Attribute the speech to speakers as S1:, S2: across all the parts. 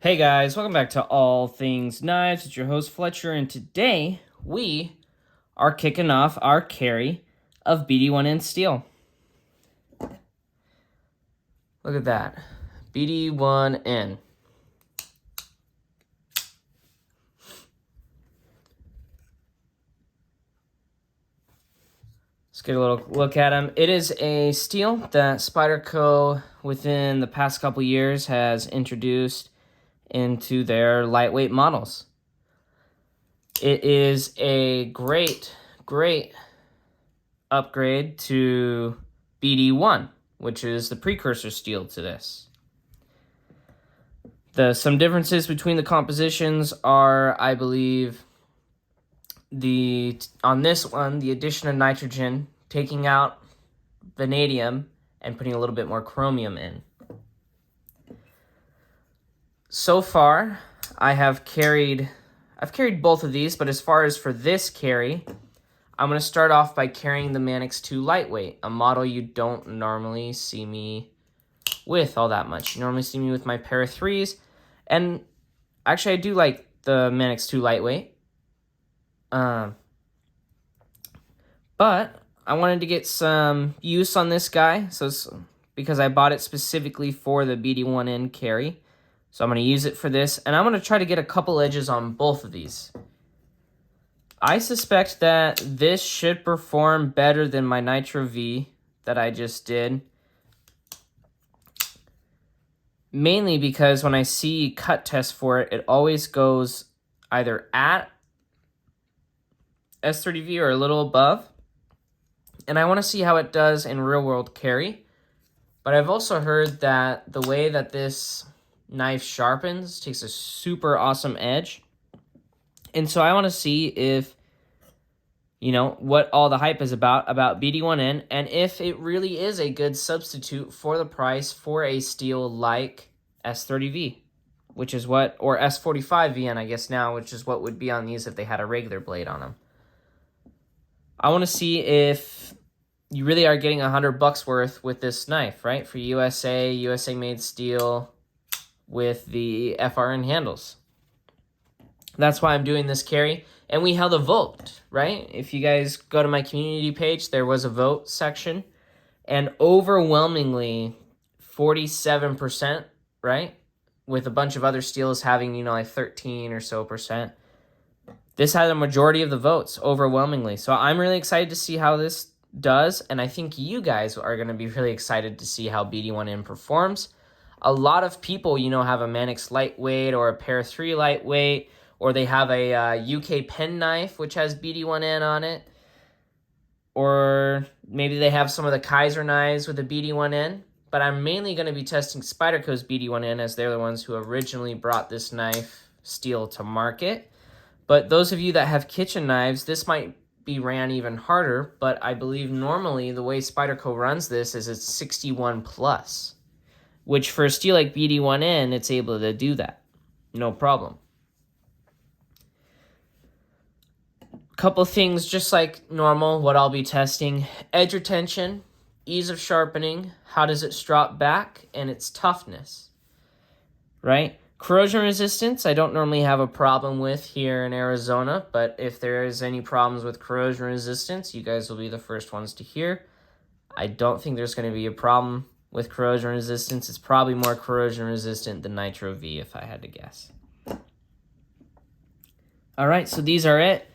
S1: Hey guys, welcome back to All Things Knives. It's your host Fletcher, and today we are kicking off our carry of BD1N steel. Look at that, BD1N. Let's get a little look at them. It is a steel that Spyderco within the past couple years has introduced into their lightweight models. It is a great upgrade to BD1, which is the precursor steel to this. Some differences between the compositions are, I believe, on this one, the addition of nitrogen, taking out vanadium, and putting a little bit more chromium in. So far, I've carried both of these, but as far as for this carry, I'm going to start off by carrying the Manix 2 Lightweight, a model you don't normally see me with all that much. You normally see me with my pair of 3s, and actually I do like the Manix 2 Lightweight. But I wanted to get some use on this guy, because I bought it specifically for the BD1N carry. So I'm going to use it for this, and I'm going to try to get a couple edges on both of these. I suspect that this should perform better than my Nitro V that I just did. Mainly because when I see cut tests for it, it always goes either at S30V or a little above. And I want to see how it does in real world carry. But I've also heard that the way that this knife sharpens takes a super awesome edge. And so I want to see if, what all the hype is about BD1N, and if it really is a good substitute for the price for a steel like S30V, which is what, or S45VN, I guess now, which is what would be on these if they had a regular blade on them. I want to see if you really are getting $100 worth with this knife, right? For USA made steel with the FRN handles. That's why I'm doing this carry. And we held a vote, right? If you guys go to my community page, there was a vote section. And overwhelmingly, 47%, right? With a bunch of other steels having, like 13 or so percent. This had a majority of the votes, overwhelmingly. So I'm really excited to see how this does. And I think you guys are going to be really excited to see how BD1N performs. A lot of people, have a Manix Lightweight or a Pair 3 Lightweight, or they have a UK pen knife, which has BD1N on it. Or maybe they have some of the Kaiser knives with the BD1N. But I'm mainly going to be testing Spyderco's BD1N, as they're the ones who originally brought this knife steel to market. But those of you that have kitchen knives, this might be ran even harder. But I believe normally the way Spyderco runs this is it's 61 plus. Which for a steel like BD1N, it's able to do that. No problem. Couple things just like normal, what I'll be testing. Edge retention, ease of sharpening, how does it strop back, and its toughness. Right? Corrosion resistance, I don't normally have a problem with here in Arizona, but if there is any problems with corrosion resistance, you guys will be the first ones to hear. I don't think there's going to be a problem with corrosion resistance. It's probably more corrosion resistant than Nitro V, if I had to guess. All right, so these are it.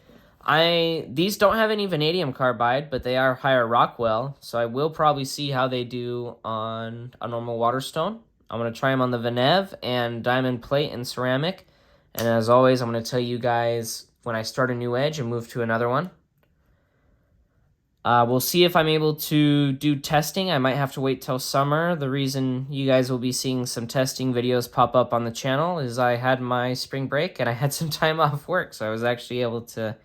S1: These don't have any vanadium carbide, but they are higher Rockwell, so I will probably see how they do on a normal Waterstone. I'm going to try them on the Venev and diamond plate and ceramic. And as always, I'm going to tell you guys when I start a new edge and move to another one. We'll see if I'm able to do testing. I might have to wait till summer. The reason you guys will be seeing some testing videos pop up on the channel is I had my spring break and I had some time off work. So I was actually able to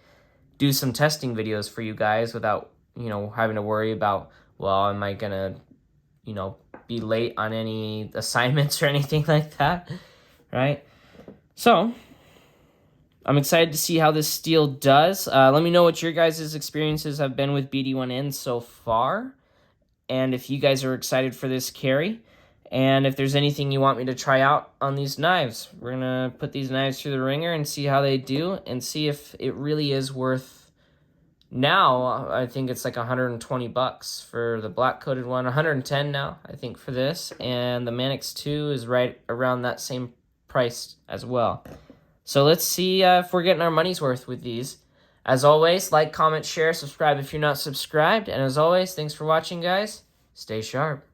S1: do some testing videos for you guys without, having to worry about, well, am I going to, be late on any assignments or anything like that, right? So I'm excited to see how this steel does. Let me know what your guys' experiences have been with BD1N so far, and if you guys are excited for this carry. And if there's anything you want me to try out on these knives, we're going to put these knives through the ringer and see how they do and see if it really is worth. Now, I think it's like $120 for the black coated one, 110 now, I think, for this. And the Manix 2 is right around that same price as well. So let's see if we're getting our money's worth with these. As always, like, comment, share, subscribe if you're not subscribed. And as always, thanks for watching, guys. Stay sharp.